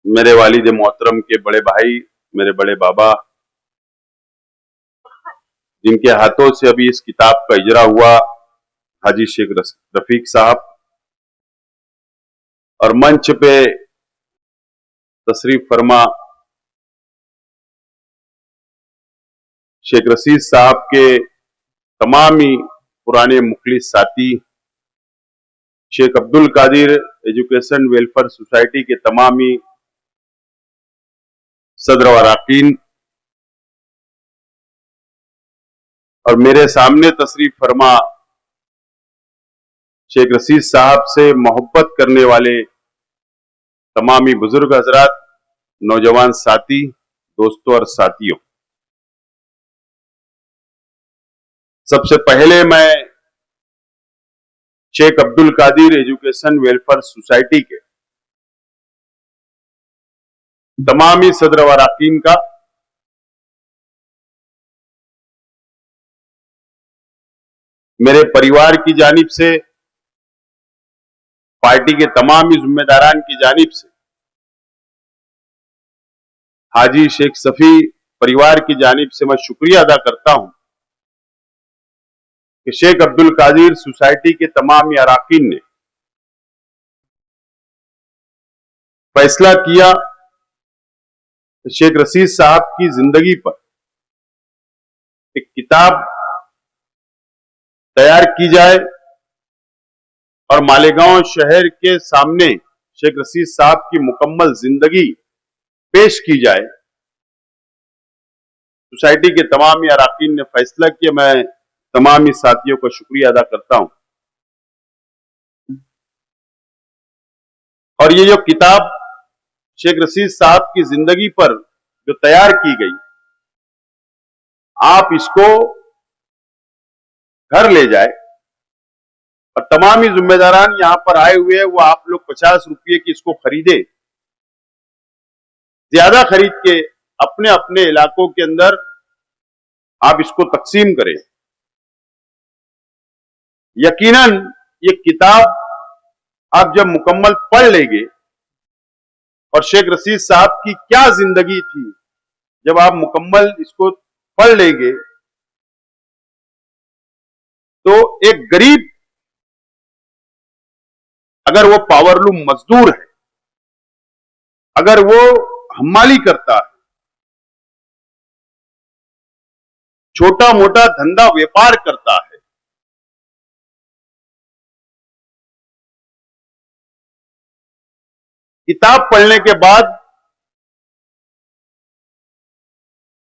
मेरे वालिद मोहतरम के बड़े भाई, मेरे बड़े बाबा, जिनके हाथों से अभी इस किताब का इजरा हुआ, हाजी शेख रफीक साहब, और मंच पे तशरीफ फरमा शेख रशीद साहब के तमाम ही पुराने मुखलिस साथी, Sheikh Abdul Qadir education welfare society के तमाम ही सदर व अरकान, और मेरे सामने तशरीफ फरमा शेख रशीद साहब से मोहब्बत करने वाले तमाम ही बुजुर्ग हजरात, नौजवान साथी, दोस्तों और साथियों, सबसे पहले मैं Sheikh Abdul Qadir education welfare society के तमाम ही सदर व अरकान का मेरे परिवार की जानिब से, पार्टी के तमाम ही जिम्मेदारान की जानिब से, हाजी शेख सफी परिवार की जानिब से मैं शुक्रिया अदा करता हूं कि शेख अब्दुल कादिर सोसाइटी के तमाम ही अरकान ने फैसला किया कि शेख रशीद साहब की जिंदगी पर एक किताब तैयार की जाए और मालेगांव शहर के सामने शेख रशीद साहब की मुकम्मल जिंदगी पेश की जाए। सोसाइटी के तमाम ही अरकान ने फैसला किया। मैं तमाम ही साथियों का शुक्रिया अदा करता हूं। और ये जो किताब शेख रशीद साहब की जिंदगी पर जो तैयार की गई, आप इसको घर ले जाए और तमाम ही जिम्मेदारान यहां पर आए हुए हैं, वो आप लोग 50 रुपये की इसको खरीदे, ज्यादा खरीद के अपने अपने इलाकों के अंदर आप इसको तकसीम करें। यकीनन ये किताब आप जब मुकम्मल पढ़ लेंगे और शेख रशीद साहब की क्या जिंदगी थी, जब आप मुकम्मल इसको पढ़ लेंगे तो एक गरीब, अगर वो पावरलूम मजदूर है, अगर वो हमाली करता है, छोटा मोटा धंधा व्यापार करता है, किताब पढ़ने के बाद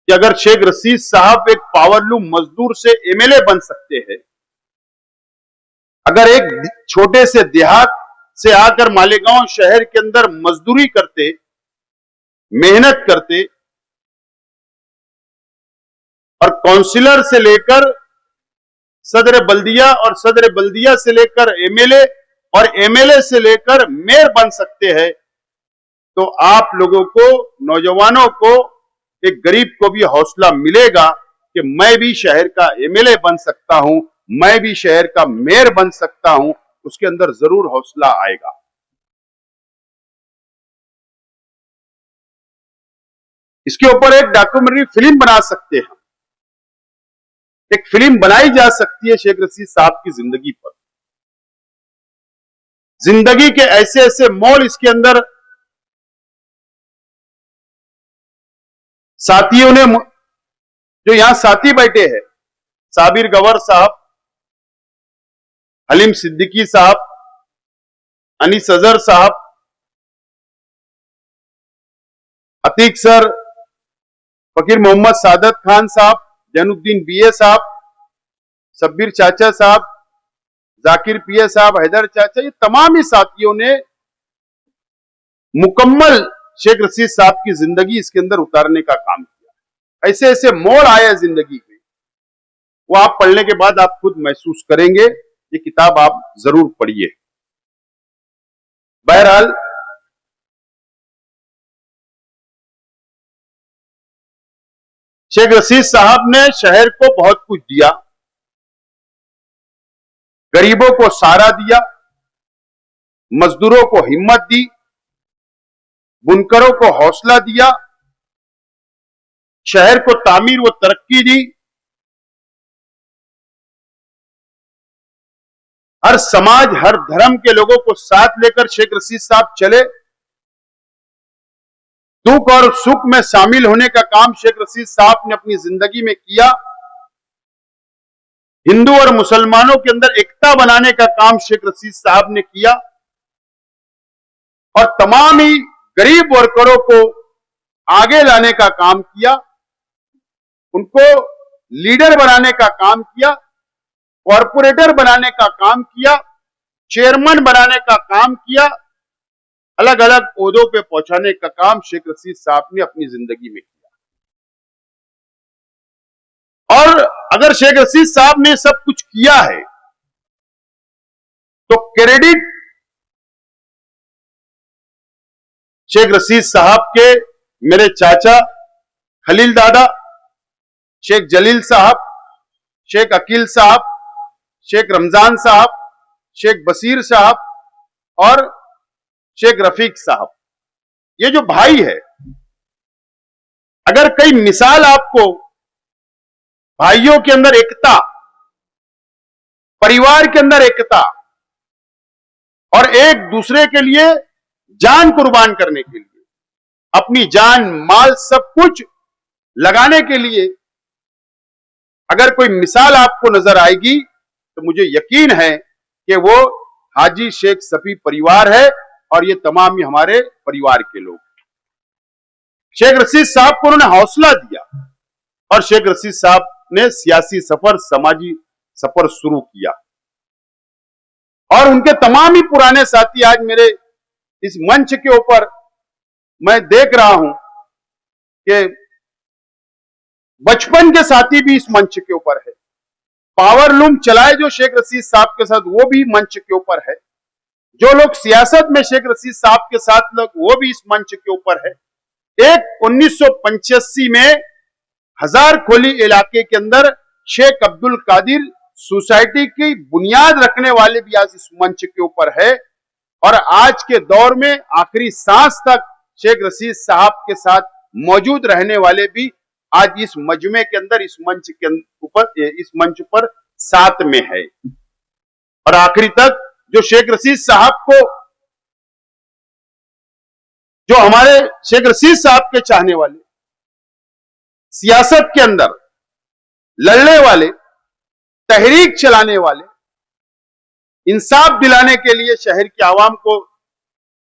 कि अगर शेख रशीद साहब एक पावरलूम मजदूर से एमएलए बन सकते हैं, अगर एक छोटे से देहात से आकर मालेगांव शहर के अंदर मजदूरी करते, मेहनत करते, और काउंसिलर से लेकर सदर बल्दिया और सदर बल्दिया से लेकर एमएलए और एमएलए से लेकर मेयर बन सकते हैं, तो आप लोगों को, नौजवानों को, एक गरीब को भी हौसला मिलेगा कि मैं भी शहर का एमएलए बन सकता हूं, मैं भी शहर का मेयर बन सकता हूं। उसके अंदर जरूर हौसला आएगा। इसके ऊपर एक डॉक्यूमेंट्री फिल्म बना सकते हैं, एक फिल्म बनाई जा सकती है शेख रशीद साहब की जिंदगी पर। जिंदगी के ऐसे ऐसे मोड़ इसके अंदर साथियों ने, जो यहां साथी बैठे हैं, साबिर गवर साहब, हलीम सिद्दीकी साहब, अनीस अजहर साहब, अतीक सर, फकीर मोहम्मद सादत खान साहब, जैनुद्दीन बीए साहब, शब्बीर चाचा साहब, जाकिर पीए साहब, हैदर चाचा, ये तमाम ही साथियों ने मुकम्मल शेख रशीद साहब की जिंदगी इसके अंदर उतारने का काम किया। ऐसे ऐसे मोड़ आए जिंदगी में, वो आप पढ़ने के बाद आप खुद महसूस करेंगे। ये किताब आप जरूर पढ़िए। बहरहाल, शेख रशीद साहब ने शहर को बहुत कुछ दिया, गरीबों को सहारा दिया, मजदूरों को हिम्मत दी, बुनकरों को हौसला दिया, शहर को तामीर व तरक्की दी, हर समाज हर धर्म के लोगों को साथ लेकर शेख रशीद साहब चले। दुख और सुख में शामिल होने का काम शेख रशीद साहब ने अपनी जिंदगी में किया। हिंदू और मुसलमानों के अंदर एकता बनाने का काम शेख रशीद साहब ने किया और तमाम ही गरीब वर्करों को आगे लाने का काम किया, उनको लीडर बनाने का काम किया, कॉरपोरेटर बनाने का काम किया, चेयरमैन बनाने का काम किया, अलग अलग ओहदों पे पहुंचाने का काम शेख रशीद साहब ने अपनी जिंदगी में किया। और अगर शेख रशीद साहब ने सब कुछ किया है तो क्रेडिट शेख रशीद साहब के मेरे चाचा खलील दादा, शेख जलील साहब, शेख अकील साहब, शेख रमजान साहब, शेख बशीर साहब और शेख रफीक साहब, ये जो भाई है, अगर कई मिसाल आपको भाइयों के अंदर एकता, परिवार के अंदर एकता और एक दूसरे के लिए जान कुर्बान करने के लिए, अपनी जान माल सब कुछ लगाने के लिए अगर कोई मिसाल आपको नजर आएगी तो मुझे यकीन है कि वो हाजी शेख सफी परिवार है और ये तमाम ही हमारे परिवार के लोग। शेख रशीद साहब को उन्होंने हौसला दिया और शेख रशीद साहब ने सियासी सफर, समाजी सफर शुरू किया और उनके तमाम ही पुराने साथी आज मेरे इस मंच के ऊपर मैं देख रहा हूं कि बचपन के साथी भी इस मंच के ऊपर है। पावर लूम चलाए जो शेख रशीद साहब के साथ, वो भी मंच के ऊपर है। जो लोग सियासत में शेख रशीद साहब के साथ लोग, वो भी इस मंच के ऊपर है। एक 1985 में हजारखोली इलाके के अंदर शेख अब्दुल कादिर सोसाइटी की बुनियाद रखने वाले भी आज इस मंच के ऊपर है और आज के दौर में आखिरी सांस तक शेख रशीद साहब के साथ मौजूद रहने वाले भी आज इस मजमे के अंदर, इस मंच के ऊपर, इस मंच पर साथ में है। और आखिरी तक जो शेख रशीद साहब को, जो हमारे शेख रशीद साहब के चाहने वाले, सियासत के अंदर लड़ने वाले, तहरीक चलाने वाले, इंसाफ दिलाने के लिए शहर की आवाम को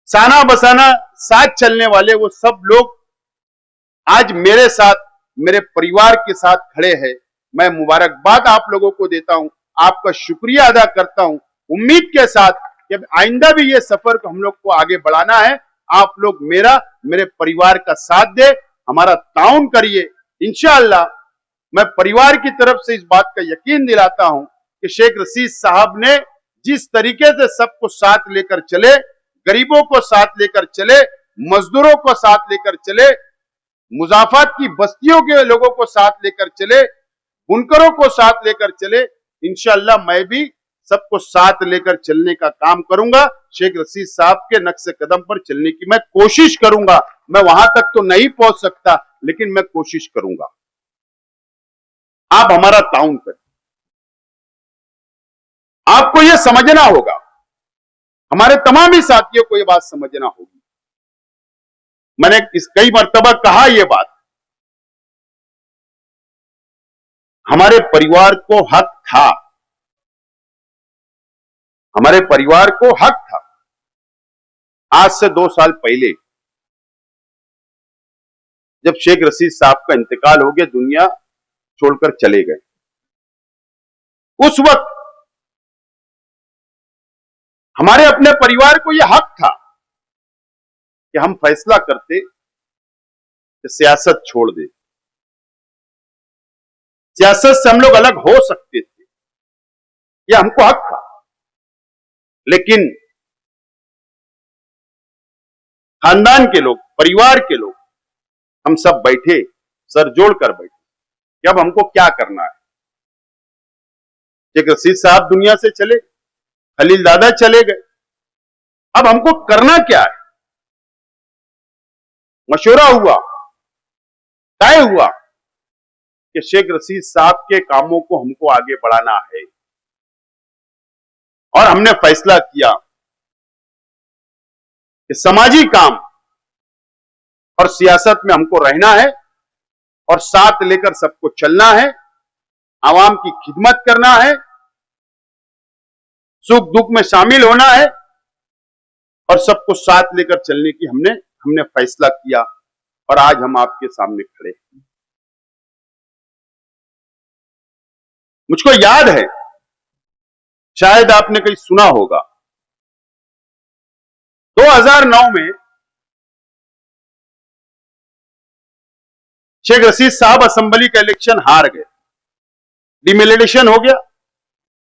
साना बसाना साथ चलने वाले, वो सब लोग आज मेरे साथ, मेरे परिवार के साथ खड़े हैं। मैं मुबारकबाद आप लोगों को देता हूं, आपका शुक्रिया अदा करता हूं, उम्मीद के साथ कि आइंदा भी ये सफर को हम लोग को आगे बढ़ाना है। आप लोग मेरे परिवार का साथ दे, हमारा ताउन करिए। इंशाअल्लाह मैं परिवार की तरफ से इस बात का यकीन दिलाता हूं कि शेख रशीद साहब ने जिस तरीके से सबको साथ लेकर चले, गरीबों को साथ लेकर चले, मजदूरों को साथ लेकर चले, मुजाफात की बस्तियों के लोगों को साथ लेकर चले, बुनकरों को साथ लेकर चले, इंशाअल्लाह मैं भी सबको साथ लेकर चलने का काम करूंगा। शेख रशीद साहब के नक्शे कदम पर चलने की मैं कोशिश करूंगा। मैं वहां तक तो नहीं पहुंच सकता, लेकिन मैं कोशिश करूंगा। आप हमारा ताउन करें। आपको यह समझना होगा, हमारे तमाम ही साथियों को यह बात समझना होगी। मैंने कई मर्तबा कहा यह बात, हमारे परिवार को हक था, हमारे परिवार को हक था। आज से 2 साल पहले जब शेख रशीद साहब का इंतकाल हो गया, दुनिया छोड़कर चले गए, उस वक्त हमारे अपने परिवार को यह हक था कि हम फैसला करते कि सियासत छोड़ दे, सियासत से हम लोग अलग हो सकते थे, यह हमको हक था। लेकिन खानदान के लोग, परिवार के लोग, हम सब बैठे, सर जोड़कर बैठे कि अब हमको क्या करना है। शेख रशीद साहब दुनिया से चले, खलील दादा चले गए, अब हमको करना क्या है। मशवरा हुआ, तय हुआ कि शेख रशीद साहब के कामों को हमको आगे बढ़ाना है, और हमने फैसला किया कि समाजी काम और सियासत में हमको रहना है और साथ लेकर सबको चलना है, आवाम की खिदमत करना है, सुख दुख में शामिल होना है और सबको साथ लेकर चलने की हमने फैसला किया, और आज हम आपके सामने खड़े हैं। मुझको याद है, शायद आपने कहीं सुना होगा, 2009 में शेख रशीद साहब असेंबली का इलेक्शन हार गए, डिमिलिटेशन हो गया,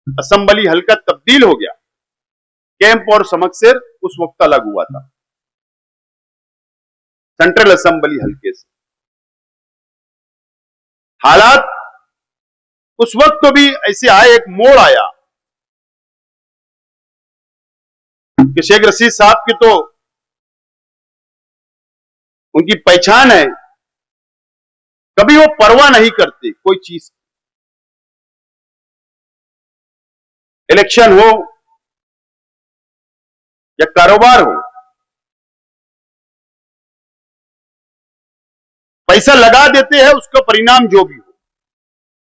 असेंबली हल्का तब्दील हो गया, कैंप और समकसेर उस वक्त अलग हुआ था सेंट्रल असेंबली हल्के से। हालात उस वक्त तो भी ऐसे आए, एक मोड़ आया कि शेख रशीद साहब की तो उनकी पहचान है, कभी वो परवाह नहीं करते कोई चीज, इलेक्शन हो या कारोबार हो, पैसा लगा देते हैं, उसका परिणाम जो भी हो,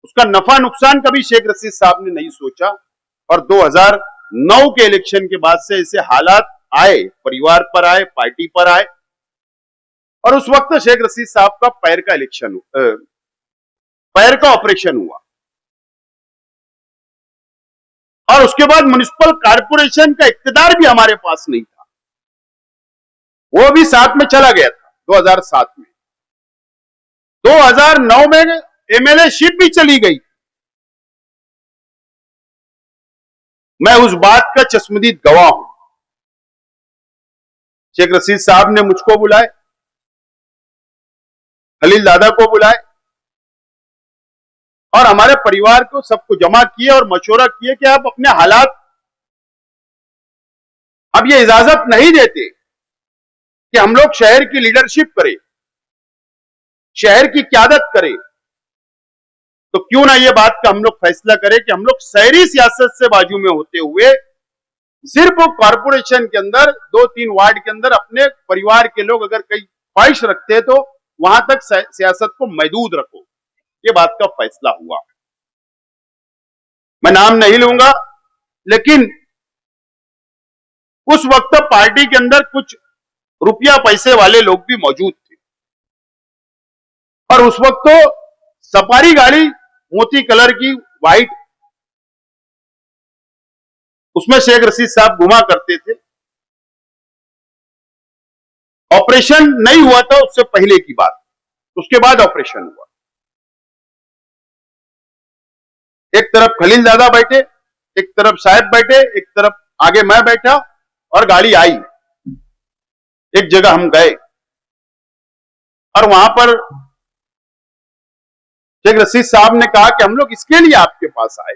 उसका नफा नुकसान कभी शेख रशीद साहब ने नहीं सोचा। और 2009 के इलेक्शन के बाद से ऐसे हालात आए, परिवार पर आए, पार्टी पर आए, और उस वक्त शेख रशीद साहब का पैर का ऑपरेशन हुआ, और उसके बाद म्युनिसिपल कॉर्पोरेशन का इक्तदार भी हमारे पास नहीं था, वो भी साथ में चला गया था 2007 में। 2009 में एमएलए शिप भी चली गई। मैं उस बात का चश्मदीद गवाह हूं। शेख रशीद साहब ने मुझको बुलाए, खलील दादा को बुलाए, और हमारे परिवार को सबको जमा किए और मशवरा किए कि आप अपने हालात, अब ये इजाजत नहीं देते कि हम लोग शहर की लीडरशिप करें, शहर की क़यादत करें, तो क्यों ना ये बात का हम लोग फैसला करें कि हम लोग शहरी सियासत से बाजू में होते हुए सिर्फ कॉर्पोरेशन के अंदर 2-3 वार्ड के अंदर अपने परिवार के लोग अगर कई ख्वाहिश रखते हैं तो वहां तक सियासत को महदूद रखो, ये बात का फैसला हुआ। मैं नाम नहीं लूंगा, लेकिन उस वक्त पार्टी के अंदर कुछ रुपया पैसे वाले लोग भी मौजूद थे, और उस वक्त तो सफारी गाड़ी मोती कलर की व्हाइट, उसमें शेख रशीद साहब घुमा करते थे। ऑपरेशन नहीं हुआ था उससे पहले की बात, उसके बाद ऑपरेशन हुआ। एक तरफ खलील दादा बैठे, एक तरफ साहब बैठे, एक तरफ आगे मैं बैठा, और गाड़ी आई, एक जगह हम गए, और वहां पर शेख रशीद साहब ने कहा कि हम लोग इसके लिए आपके पास आए,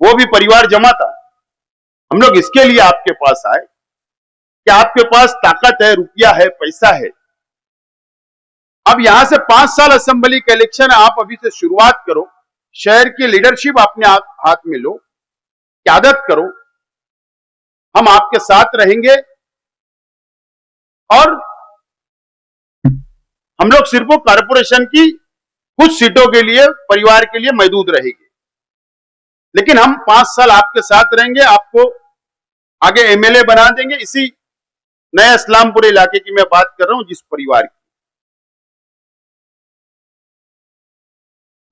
वो भी परिवार जमा था, हम लोग इसके लिए आपके पास आए कि आपके पास ताकत है, रुपया है, पैसा है। अब यहां से 5 साल असेंबली का इलेक्शन है, आप अभी से शुरुआत करो, शहर की लीडरशिप अपने हाथ में लो, क़यादत करो, हम आपके साथ रहेंगे, और हम लोग सिर्फ कॉर्पोरेशन की कुछ सीटों के लिए, परिवार के लिए महदूद रहेंगे, लेकिन हम 5 साल आपके साथ रहेंगे, आपको आगे एमएलए बना देंगे। इसी नया इस्लामपुर इलाके की मैं बात कर रहा हूं, जिस परिवार की।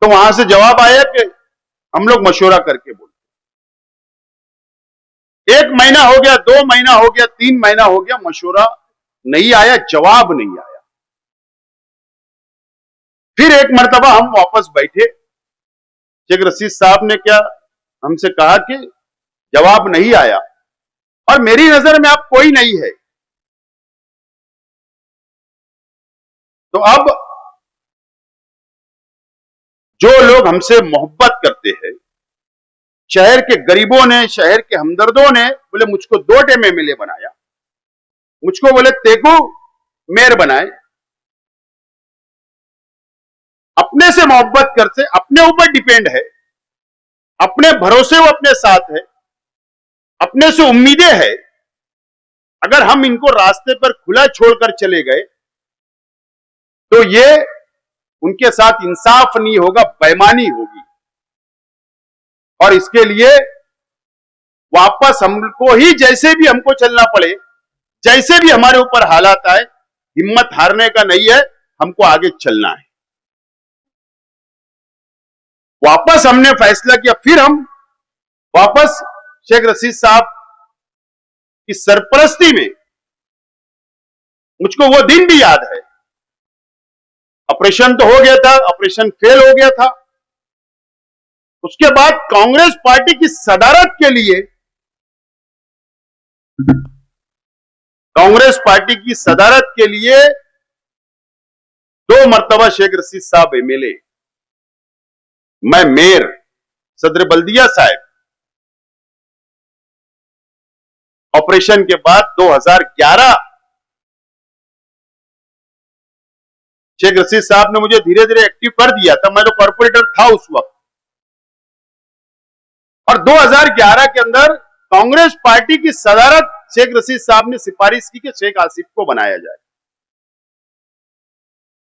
तो वहां से जवाब आया कि हम लोग मशवरा करके बोलते। 1 महीना हो गया, 2 महीना हो गया, 3 महीना हो गया, मशवरा नहीं आया, जवाब नहीं आया। फिर एक मर्तबा हम वापस बैठे, शेख रशीद साहब ने क्या हमसे कहा कि जवाब नहीं आया, और मेरी नजर में अब कोई नहीं है, तो अब जो लोग हमसे मोहब्बत करते हैं, शहर के गरीबों ने, शहर के हमदर्दों ने बोले मुझको 2 टाइम एमएलए बनाया, मुझको बोले तेको मेयर बनाए, अपने से मोहब्बत करते, अपने ऊपर डिपेंड है, अपने भरोसे वो अपने साथ है, अपने से उम्मीदें है। अगर हम इनको रास्ते पर खुला छोड़कर चले गए तो ये उनके साथ इंसाफ नहीं होगा, बेईमानी होगी। और इसके लिए वापस हमको ही जैसे भी हमको चलना पड़े, जैसे भी हमारे ऊपर हालात आए, हिम्मत हारने का नहीं है, हमको आगे चलना है। वापस हमने फैसला किया, फिर हम वापस शेख रशीद साहब की सरपरस्ती में, मुझको वो दिन भी याद है। ऑपरेशन तो हो गया था, ऑपरेशन फेल हो गया था। उसके बाद कांग्रेस पार्टी की सदारत के लिए, कांग्रेस पार्टी की सदारत के लिए 2 मरतबा शेख रशीद साहब एमएलए, मैं मेयर, सदर बल्दिया साहब। ऑपरेशन के बाद 2011 शेख रशीद साहब ने मुझे धीरे धीरे एक्टिव कर दिया था, मैं तो कॉर्पोरेटर था उस वक्त। और 2011 के अंदर कांग्रेस पार्टी की सदारत शेख रशीद साहब ने सिफारिश की कि शेख आसिफ को बनाया जाए।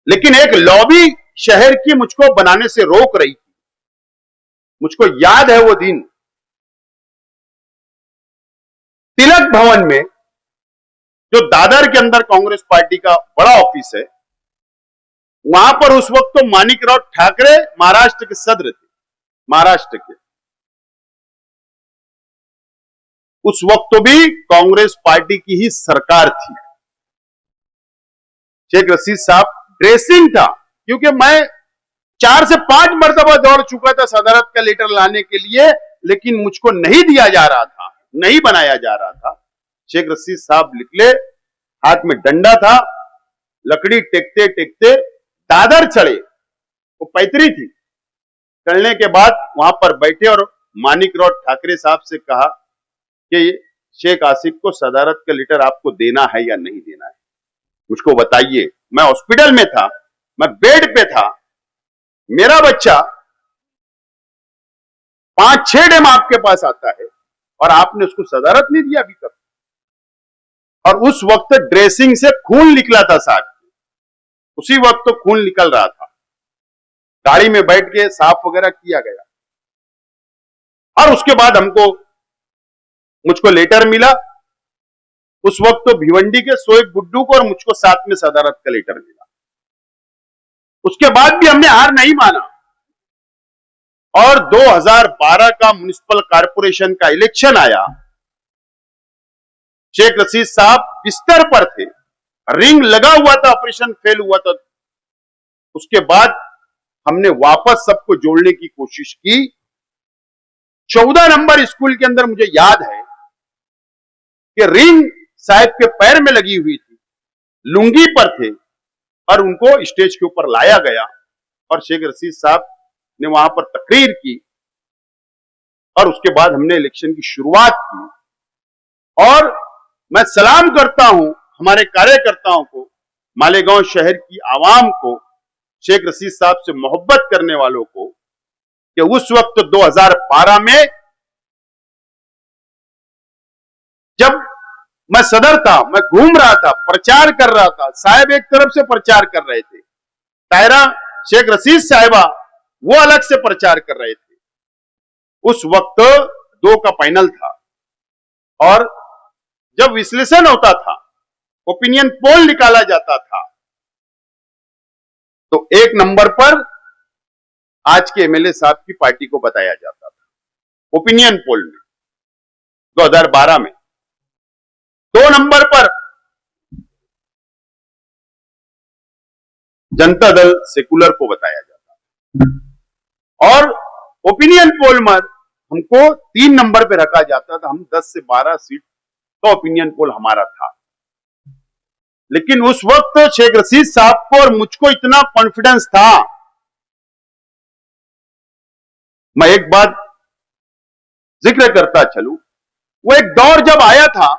लेकिन एक लॉबी शहर की मुझको बनाने से रोक रही थी। मुझको याद है वो दिन, तिलक भवन में, जो दादर के अंदर कांग्रेस पार्टी का बड़ा ऑफिस है, वहां पर उस वक्त तो माणिकराव ठाकरे महाराष्ट्र के सदर थे, महाराष्ट्र के। उस वक्त तो भी कांग्रेस पार्टी की ही सरकार थी। शेख रशीद साहब ड्रेसिंग था, क्योंकि मैं 4 से 5 मरतबा दौड़ चुका था सदारत का लेटर लाने के लिए, लेकिन मुझको नहीं दिया जा रहा था, नहीं बनाया जा रहा था। शेख रशीद साहब निकले, हाथ में डंडा था, लकड़ी टेकते टेकते दादर चढ़े, वो पैतरी थी, चढ़ने के बाद वहां पर बैठे और माणिकराव ठाकरे साहब से कहा कि शेख आसिफ को सदारत का लेटर आपको देना है या नहीं देना है, मुझको बताइए। मैं हॉस्पिटल में था, मैं बेड पे था, मेरा बच्चा 5-6 डेम आपके पास आता है और आपने उसको सदारत नहीं दिया अभी तक। और उस वक्त ड्रेसिंग से खून निकला था साहब, उसी वक्त तो खून निकल रहा था। गाड़ी में बैठ के साफ वगैरह किया गया और उसके बाद मुझको लेटर मिला। उस वक्त तो भिवंडी के सोएब गुड्डू को और मुझको साथ में सदारत का लेटर मिला। उसके बाद भी हमने हार नहीं माना और 2012 का म्युनिसिपल कॉर्पोरेशन का इलेक्शन आया। शेख रशीद साहब बिस्तर पर थे, रिंग लगा हुआ था, ऑपरेशन फेल हुआ था। उसके बाद हमने वापस सबको जोड़ने की कोशिश की। 14 नंबर स्कूल के अंदर मुझे याद है कि रिंग साहब के पैर में लगी हुई थी, लुंगी पर थे और उनको स्टेज के ऊपर लाया गया और शेख रशीद साहब ने वहां पर तकरीर की और उसके बाद हमने इलेक्शन की शुरुआत की। और मैं सलाम करता हूं हमारे कार्यकर्ताओं को, मालेगांव शहर की आवाम को, शेख रशीद साहब से मोहब्बत करने वालों को, कि उस वक्त 2012 में जब मैं सदर था, मैं घूम रहा था, प्रचार कर रहा था, साहब एक तरफ से प्रचार कर रहे थे, तायरा शेख रशीद साहिबा वो अलग से प्रचार कर रहे थे। उस वक्त 2 का पैनल था और जब विश्लेषण होता था, ओपिनियन पोल निकाला जाता था, तो 1 नंबर पर आज के एमएलए साहब की पार्टी को बताया जाता था ओपिनियन पोल में 2012 में। 2 नंबर पर जनता दल सेकुलर को बताया जाता और ओपिनियन पोल में हमको 3 नंबर पे रखा जाता था। हम 10 से 12 सीट का ओपिनियन पोल हमारा था। लेकिन उस वक्त शेख रशीद साहब को और मुझको इतना कॉन्फिडेंस था। मैं एक बात जिक्र करता चलूं, वो एक दौर जब आया था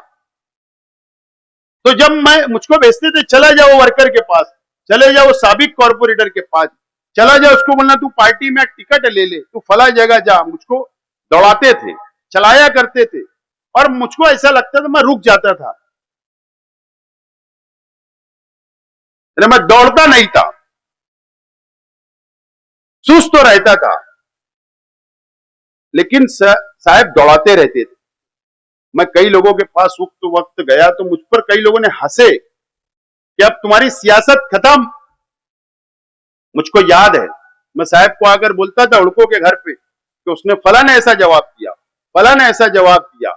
तो जब मुझको भेजते थे, चला जाओ वर्कर के पास, चले जाओ साबिक कॉर्पोरेटर के पास, चला जाओ, उसको बोलना तू पार्टी में टिकट ले ले, तू फला जगह जा, मुझको दौड़ाते थे, चलाया करते थे। और मुझको ऐसा लगता था, मैं रुक जाता था, मैं दौड़ता नहीं था, सुस्त तो रहता था, लेकिन साहब दौड़ाते रहते थे। मैं कई लोगों के पास वक्त गया तो मुझ पर कई लोगों ने हंसे कि अब तुम्हारी सियासत खत्म। मुझको याद है, मैं साहब को आकर बोलता था उड़को के घर पे कि उसने फला ने ऐसा जवाब दिया, फला ने ऐसा जवाब दिया,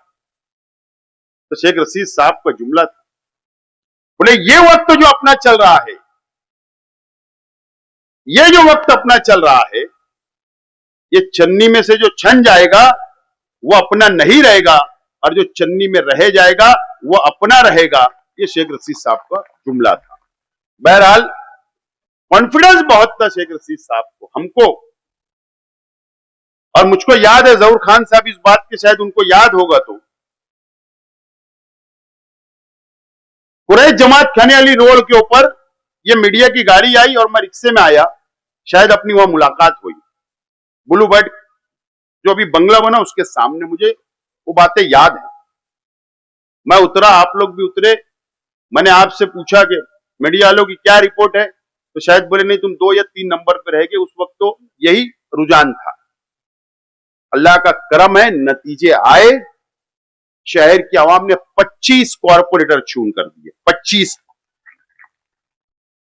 तो शेख रशीद साहब का जुमला था, बोले ये वक्त जो अपना चल रहा है, ये जो वक्त अपना चल रहा है, ये चन्नी में से जो छन जाएगा वो अपना नहीं रहेगा, और जो चन्नी में रह जाएगा वो अपना रहेगा। ये शेख रशीद साहब का जुमला था। बहरहाल कॉन्फिडेंस बहुत था शेख रशीद साहब को, हमको। और मुझको याद है, जहूर खान साहब इस बात के शायद उनको याद होगा, तो कुरैश जमात खाने वाली रोड के ऊपर ये मीडिया की गाड़ी आई और मैं रिक्शे में आया, शायद अपनी वहां मुलाकात हुई, ब्लू बर्ड जो अभी बंगला बना उसके सामने, मुझे वो बातें याद है। मैं उतरा, आप लोग भी उतरे, मैंने आपसे पूछा कि मीडिया वालों की क्या रिपोर्ट है, तो शायद बोले नहीं तुम 2 या 3 नंबर पे रह गए। उस वक्त तो यही रुझान था। अल्लाह का करम है, नतीजे आए, शहर की आवाम ने 25 कॉर्पोरेटर चुन कर दिए, 25।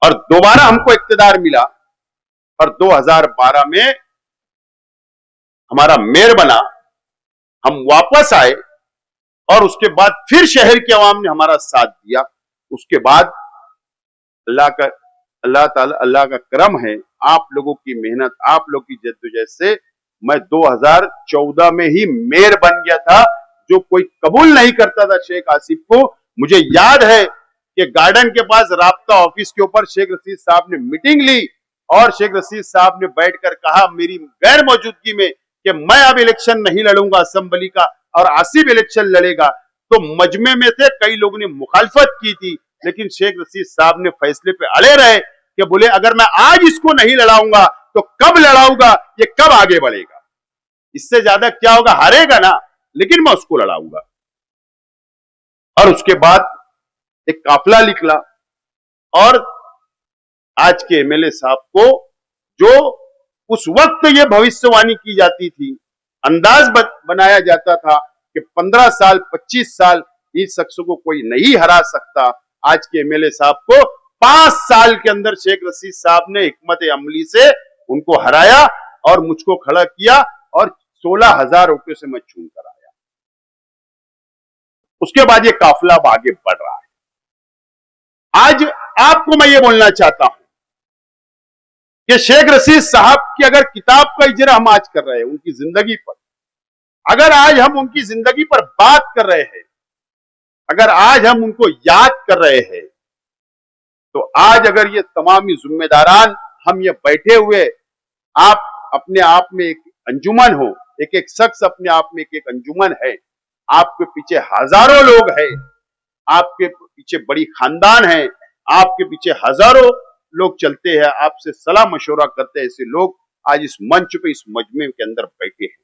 और दोबारा हमको इक्तदार मिला और 2012 में हमारा मेयर बना, हम वापस आए और उसके बाद फिर शहर की आवाम ने हमारा साथ दिया। उसके बाद अल्लाह का करम है, आप लोगों की मेहनत, आप लोग की जद्दोजहद से मैं 2014 में ही मेयर बन गया था, जो कोई कबूल नहीं करता था शेख आसिफ को। मुझे याद है कि गार्डन के पास राब्ता ऑफिस के ऊपर शेख रशीद साहब ने मीटिंग ली और शेख रशीद साहब ने बैठकर कहा मेरी गैर मौजूदगी में कि मैं अब इलेक्शन नहीं लड़ूंगा असेंबली का और आसिफ इलेक्शन लड़ेगा। तो मजमे में से कई लोगों ने मुखालफत की थी, लेकिन शेख रशीद साहब ने फैसले पे अड़े रहे कि बोले अगर मैं आज इसको नहीं लड़ाऊंगा तो कब लड़ाऊंगा, ये कब आगे बढ़ेगा, इससे ज्यादा क्या होगा, हारेगा ना, लेकिन मैं उसको लड़ाऊंगा। और उसके बाद एक काफिला निकला और आज के एमएलए साहब को, जो उस वक्त ये भविष्यवाणी की जाती थी, अंदाज बनाया जाता था कि 15 साल 25 साल इस शख्स को कोई नहीं हरा सकता, आज के एमएलए साहब को 5 साल के अंदर शेख रशीद साहब ने हिकमत अमली से उनको हराया और मुझको खड़ा किया और 16,000 रुपए से मैं चुन कर आया। उसके बाद ये काफिला आगे बढ़ रहा है। आज आपको मैं ये बोलना चाहता हूं कि शेख रशीद साहब की अगर किताब का इजरा हम आज कर रहे हैं उनकी जिंदगी पर, अगर आज हम उनकी जिंदगी पर बात कर रहे हैं, अगर आज हम उनको याद कर रहे हैं, तो आज अगर ये तमामी जिम्मेदारान हम ये बैठे हुए, आप अपने आप में एक अंजुमन हो, एक एक शख्स अपने आप में एक एक अंजुमन है, आपके पीछे हजारों लोग हैं, आपके पीछे बड़ी खानदान है, आपके पीछे हजारों लोग चलते हैं, आपसे सलाह मशवरा करते हैं, ऐसे लोग आज इस मंच पे, इस मजमे के अंदर बैठे हैं।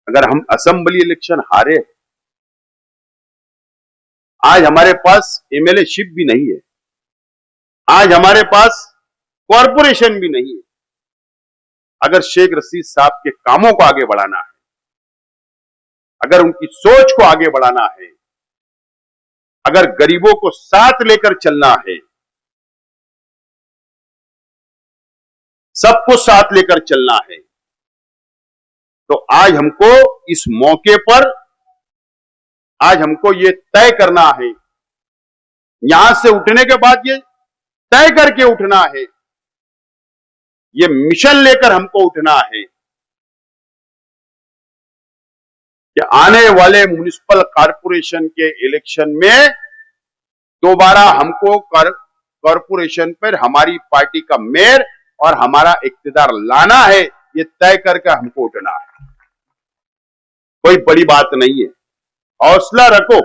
अगर हम असेंबली इलेक्शन हारे, आज हमारे पास एमएलए शिप भी नहीं है, आज हमारे पास कॉरपोरेशन भी नहीं है, अगर शेख रशीद साहब के कामों को आगे बढ़ाना है, अगर उनकी सोच को आगे बढ़ाना है, अगर गरीबों को साथ लेकर चलना है, सबको साथ लेकर चलना है, तो आज हमको इस मौके पर, आज हमको ये तय करना है, यहां से उठने के बाद ये तय करके उठना है, ये मिशन लेकर हमको उठना है कि आने वाले म्युनिसिपल कॉरपोरेशन के इलेक्शन में दोबारा हमको कॉरपोरेशन पर हमारी पार्टी का मेयर और हमारा इक्तिदार लाना है, ये तय करके हमको उठना है। कोई बड़ी बात नहीं है, हौसला रखो।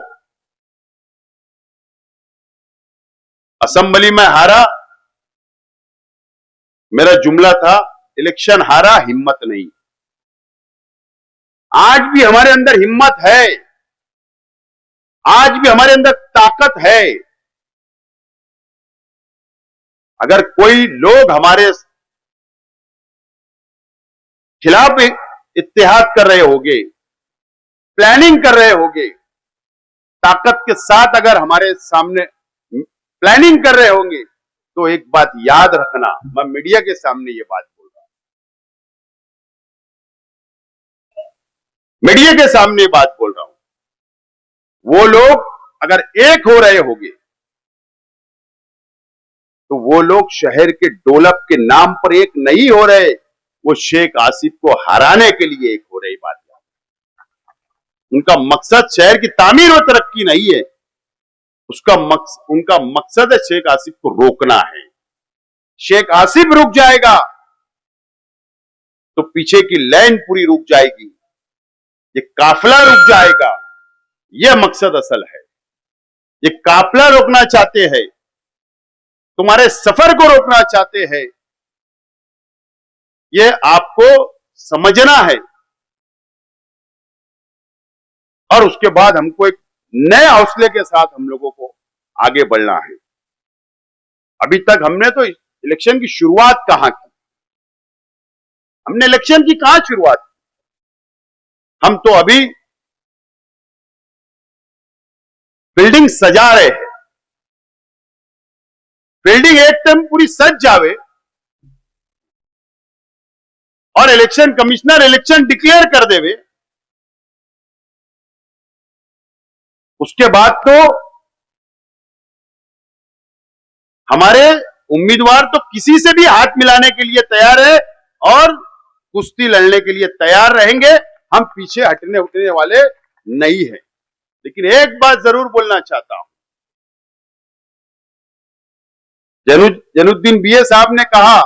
असेंबली में हारा, मेरा जुमला था, इलेक्शन हारा हिम्मत नहीं। आज भी हमारे अंदर हिम्मत है, आज भी हमारे अंदर ताकत है। अगर कोई लोग हमारे खिलाफ इत्तेहाद कर रहे होंगे, प्लानिंग कर रहे होंगे, ताकत के साथ अगर हमारे सामने प्लानिंग कर रहे होंगे, तो एक बात याद रखना, मैं मीडिया के सामने ये बात बोल रहा हूं, मीडिया के सामने बात बोल रहा हूं, वो लोग अगर एक हो रहे होंगे तो वो लोग शहर के डेवलप के नाम पर एक नहीं हो रहे, वो शेख आसिफ को हराने के लिए एक हो रही बात है। उनका मकसद शहर की तामीर और तरक्की नहीं है, उनका मकसद है शेख आसिफ को रोकना है। शेख आसिफ रुक जाएगा तो पीछे की लाइन पूरी रुक जाएगी, ये काफिला रुक जाएगा। यह मकसद असल है। ये काफिला रोकना चाहते हैं, तुम्हारे सफर को रोकना चाहते हैं, ये आपको समझना है। और उसके बाद हमको एक नए हौसले के साथ हम लोगों को आगे बढ़ना है। अभी तक हमने तो इलेक्शन की शुरुआत कहां की? हमने इलेक्शन की कहां शुरुआत की? हम तो अभी बिल्डिंग सजा रहे हैं। बिल्डिंग एक टाइम पूरी सज जावे और इलेक्शन कमिश्नर इलेक्शन डिक्लेयर कर देवे, उसके बाद तो हमारे उम्मीदवार तो किसी से भी हाथ मिलाने के लिए तैयार है और कुश्ती लड़ने के लिए तैयार रहेंगे। हम पीछे हटने उठने वाले नहीं हैं। लेकिन एक बात जरूर बोलना चाहता हूं, जैनुद्दीन बीए साहब ने कहा,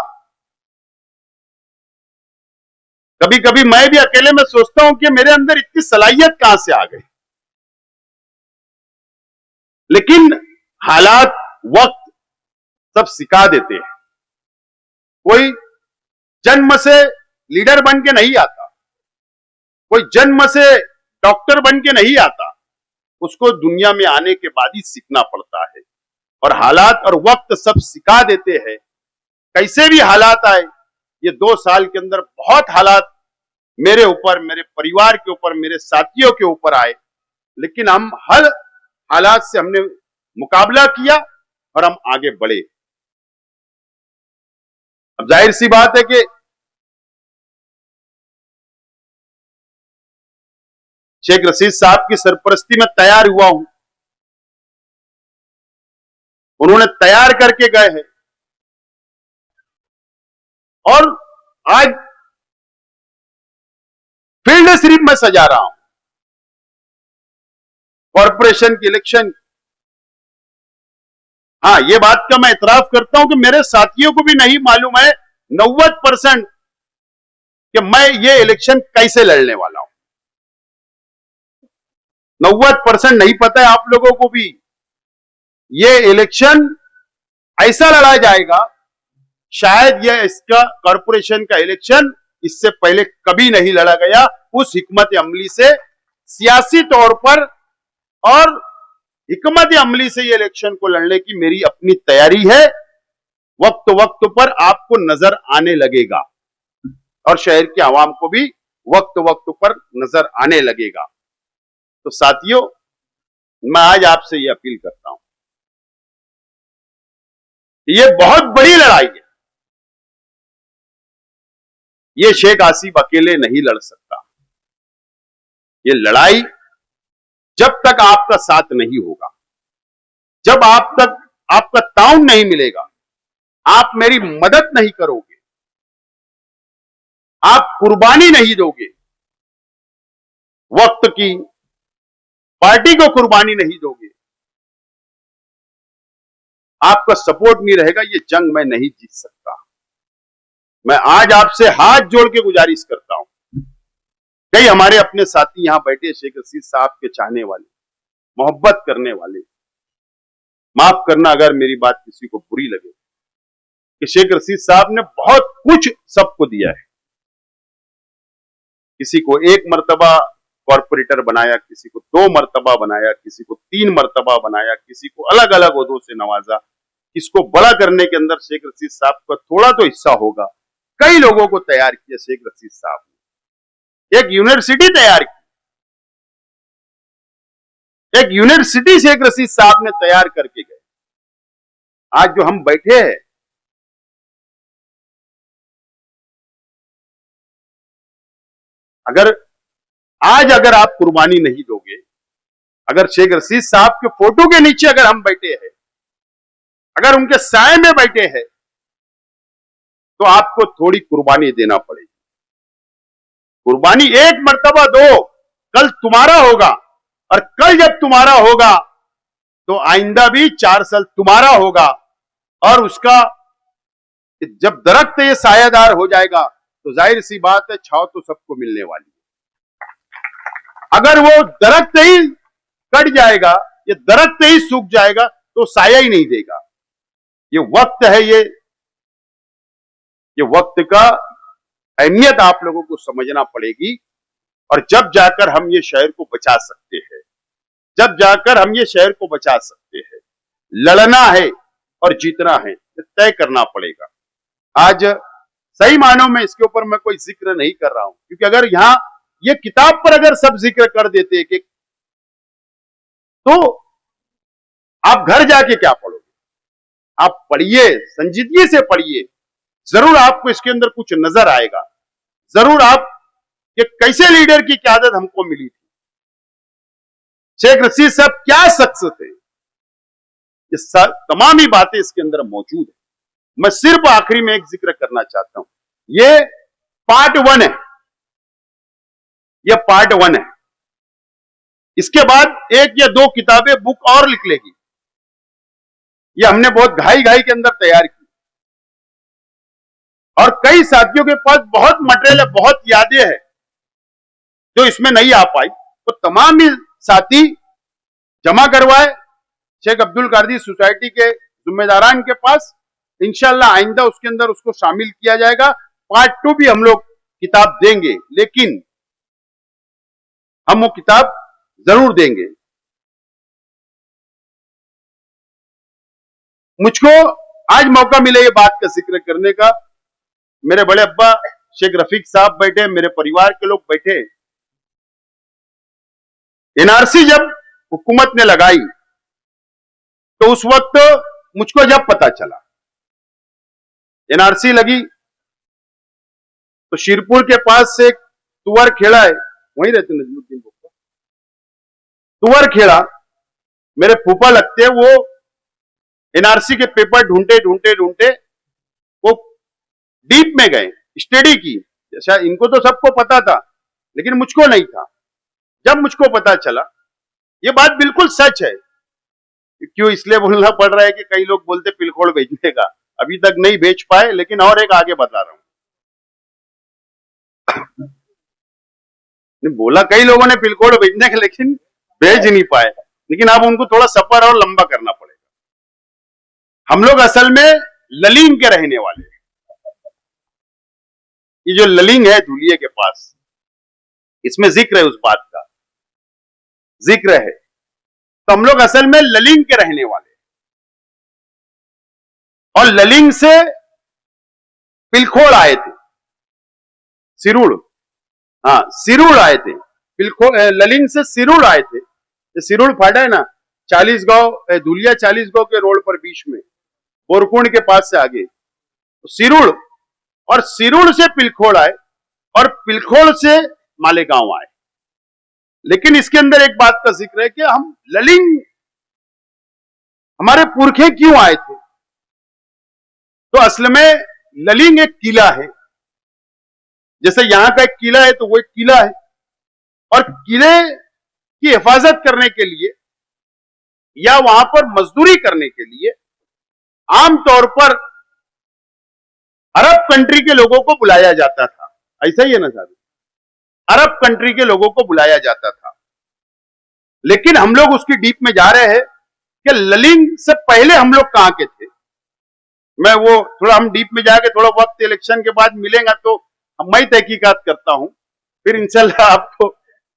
कभी कभी मैं भी अकेले में सोचता हूं कि मेरे अंदर इतनी सलाहियत कहां से आ गई। लेकिन हालात, वक्त सब सिखा देते हैं। कोई जन्म से लीडर बन के नहीं आता, कोई जन्म से डॉक्टर बन के नहीं आता, उसको दुनिया में आने के बाद ही सीखना पड़ता है। और हालात और वक्त सब सिखा देते हैं। कैसे भी हालात आए, ये 2 साल के अंदर बहुत हालात मेरे ऊपर, मेरे परिवार के ऊपर, मेरे साथियों के ऊपर आए, लेकिन हम हर हालात से हमने मुकाबला किया और हम आगे बढ़े। अब जाहिर सी बात है कि शेख रशीद साहब की सरपरस्ती में तैयार हुआ हूं, उन्होंने तैयार करके गए हैं और आज फील्ड सिर्फ मैं सजा रहा हूं। कॉरपोरेशन की इलेक्शन, हाँ, ये बात का मैं इतराफ करता हूं कि मेरे साथियों को भी नहीं मालूम है 90% कि मैं ये इलेक्शन कैसे लड़ने वाला हूं। 90% नहीं पता है आप लोगों को भी। ये इलेक्शन ऐसा लड़ा जाएगा, शायद ये इसका कॉरपोरेशन का इलेक्शन इससे पहले कभी नहीं लड़ा गया। उस हिकमत अमली से, सियासी तौर पर और हिकमत अमली से ये इलेक्शन को लड़ने की मेरी अपनी तैयारी है। वक्त वक्त पर आपको नजर आने लगेगा और शहर के आवाम को भी वक्त वक्त पर नजर आने लगेगा। तो साथियों, मैं आज आपसे ये अपील करता हूं, ये बहुत बड़ी लड़ाई है। ये शेख आसिफ अकेले नहीं लड़ सकता। ये लड़ाई जब तक आपका साथ नहीं होगा, जब आप तक आपका ताउन नहीं मिलेगा, आप मेरी मदद नहीं करोगे, आप कुर्बानी नहीं दोगे, वक्त की, पार्टी को कुर्बानी नहीं दोगे, आपका सपोर्ट नहीं रहेगा, ये जंग मैं नहीं जीत सकता। मैं आज आपसे हाथ जोड़ के गुजारिश करता हूं, कई हमारे अपने साथी यहां बैठे शेख रशीद साहब के चाहने वाले, मोहब्बत करने वाले। माफ करना अगर मेरी बात किसी को बुरी लगे कि शेख रशीद साहब ने बहुत कुछ सबको दिया है। किसी को 1 मर्तबा कॉर्पोरेटर बनाया, किसी को 2 मर्तबा बनाया, किसी को 3 मर्तबा बनाया, किसी को अलग अलग ओहदों से नवाजा। इसको बड़ा करने के अंदर शेख रशीद साहब का थोड़ा तो हिस्सा होगा। कई लोगों को तैयार किया शेख रशीद साहब ने, एक यूनिवर्सिटी तैयार की, एक यूनिवर्सिटी शेख रशीद साहब ने तैयार करके गए। आज जो हम बैठे हैं, अगर आप कुर्बानी नहीं दोगे, अगर शेख रशीद साहब के फोटो के नीचे अगर हम बैठे हैं, अगर उनके साए में बैठे हैं, तो आपको थोड़ी कुर्बानी देना पड़ेगी। कुर्बानी 1 मर्तबा दो, कल तुम्हारा होगा, और कल जब तुम्हारा होगा तो आइंदा भी 4 साल तुम्हारा होगा। और उसका जब दरख्त ये सायादार हो जाएगा तो जाहिर सी बात है छाव तो सबको मिलने वाली है। अगर वो दरख्त ही कट जाएगा, ये दरख्त ही सूख जाएगा तो साया ही नहीं देगा। ये वक्त है, ये वक्त का अहमियत आप लोगों को समझना पड़ेगी। और जब जाकर हम ये शहर को बचा सकते हैं, जब जाकर हम ये शहर को बचा सकते हैं। लड़ना है और जीतना है, तय करना पड़ेगा। आज सही मानों में इसके ऊपर मैं कोई जिक्र नहीं कर रहा हूं, क्योंकि अगर यहां ये किताब पर अगर सब जिक्र कर देते कि तो आप घर जाके क्या पढ़ोगे? आप पढ़िए, संजीदगी से पढ़िए, जरूर आपको इसके अंदर कुछ नजर आएगा। जरूर आप कि कैसे लीडर की क़यादत हमको मिली थी, शेख रशीद साहब क्या शख्स थे, ये तमाम ही बातें इसके अंदर मौजूद है। मैं सिर्फ आखिरी में एक जिक्र करना चाहता हूं, ये पार्ट 1 है, ये पार्ट 1 है। इसके बाद 1 या 2 किताबें बुक और लिख लेगी। ये हमने बहुत घाई घाई के अंदर तैयार की, और कई साथियों के पास बहुत मटेरियल है, बहुत यादें हैं जो इसमें नहीं आ पाई, तो तमाम ही साथी जमा करवाए शेख अब्दुल कादिर सोसाइटी के जिम्मेदारान के पास। इंशाल्लाह आइंदा उसके अंदर उसको शामिल किया जाएगा। पार्ट 2 भी हम लोग किताब देंगे, लेकिन हम वो किताब जरूर देंगे। मुझको आज मौका मिले ये बात का जिक्र करने का। मेरे बड़े अब्बा शेख रफीक साहब बैठे, मेरे परिवार के लोग बैठे। एनआरसी जब हुकूमत ने लगाई तो उस वक्त मुझको जब पता चला एनआरसी लगी, तो शिरपुर के पास से एक तुवर खेड़ा है, वहीं रहते नजमुद्दीन भुट्टो, तुवर खेड़ा मेरे फूफा लगते, वो एनआरसी के पेपर ढूंढते ढूंढते ढूंढते वो डीप में गए, स्टडी की। जैसा इनको तो सबको पता था, लेकिन मुझको नहीं था। जब मुझको पता चला, ये बात बिल्कुल सच है। क्यों इसलिए बोलना पड़ रहा है कि कई लोग बोलते पिलखोड़ भेजने का, अभी तक नहीं भेज पाए, लेकिन और एक आगे बता रहा हूं। बोला कई लोगों ने पिलखोड़ भेजने का, लेकिन भेज नहीं पाए। लेकिन अब उनको थोड़ा सफर और लंबा करना पड़ेगा। हम लोग असल में ललिंग के रहने वाले हैं। ये जो ललिंग है धुलिये के पास, इसमें जिक्र है, उस बात का जिक्र है। तो हम लोग असल में ललिंग के रहने वाले हैं, और ललिंग से पिलखोड़ आए थे, सिरुड़, हाँ सिरुड़ आए थे। पिलखोड़ ललिंग से सिरुड़ आए थे। सिरुड़ फाटा है ना, 40 गांव, धुलिया 40 गांव के रोड पर बीच में, बोरकुंड के पास से आगे सिरुड़, और सिरुड़ से पिलखोड़ आए, और पिलखोड़ से मालेगांव आए। लेकिन इसके अंदर एक बात का जिक्र है कि हम ललिंग, हमारे पुरखे क्यों आए थे। तो असल में ललिंग एक किला है, जैसे यहां का एक किला है तो वो एक किला है, और किले की हिफाजत करने के लिए या वहां पर मजदूरी करने के लिए आमतौर पर अरब कंट्री के लोगों को बुलाया जाता था। ऐसा ही है ना साहब, अरब कंट्री के लोगों को बुलाया जाता था। लेकिन हम लोग उसकी डीप में जा रहे हैं कि ललिंग से पहले हम लोग कहां के थे। मैं वो थोड़ा हम डीप में जाके थोड़ा वक्त इलेक्शन के बाद मिलेगा तो मैं तहकीकात करता हूं, फिर इंशाल्लाह आपको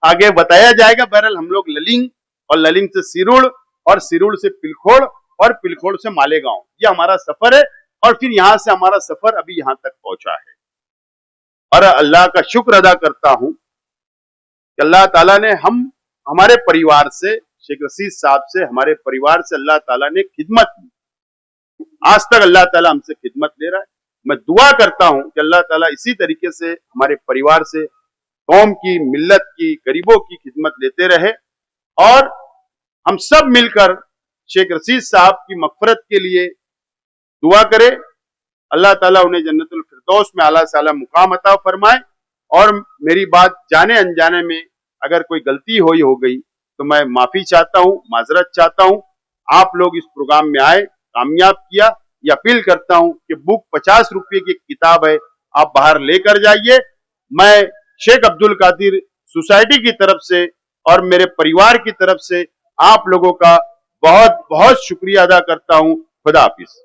आगे बताया जाएगा। बहरहाल हम लोग ललिंग और ललिंग से सिरुड़ और सिरुड़ से पिलखोड़ और पिलखोड़ से मालेगांव, ये हमारा सफर है। और फिर यहां से हमारा सफर अभी यहां तक पहुंचा है। और अल्लाह का शुक्र अदा करता हूं कि अल्लाह ताला ने हमारे परिवार से, शेख रशीद साहब से, हमारे परिवार से अल्लाह ताला ने खिदमत की। आज तक अल्लाह ताला हमसे खिदमत ले रहा है। मैं दुआ करता हूं कि अल्लाह ताला इसी तरीके से हमारे परिवार से कौम की, मिल्लत की, गरीबों की खिदमत लेते रहे और हम सब मिलकर शेख रशीद साहब की मगफरत के लिए दुआ करें। अल्लाह ताला उन्हें जन्नतुल फिरदौस में आला से आला मुकाम अता फरमाए। और मेरी बात जाने अनजाने में अगर कोई गलती हो गई तो मैं माफी चाहता हूं, माजरत चाहता हूं। आप लोग इस प्रोग्राम में आए, कामयाब किया। ये अपील करता हूं कि बुक 50 रुपये की किताब है, आप बाहर लेकर जाइए। मैं शेख अब्दुल कादिर सोसाइटी की तरफ से और मेरे परिवार की तरफ से आप लोगों का बहुत बहुत शुक्रिया अदा करता हूं। खुदा हाफिज।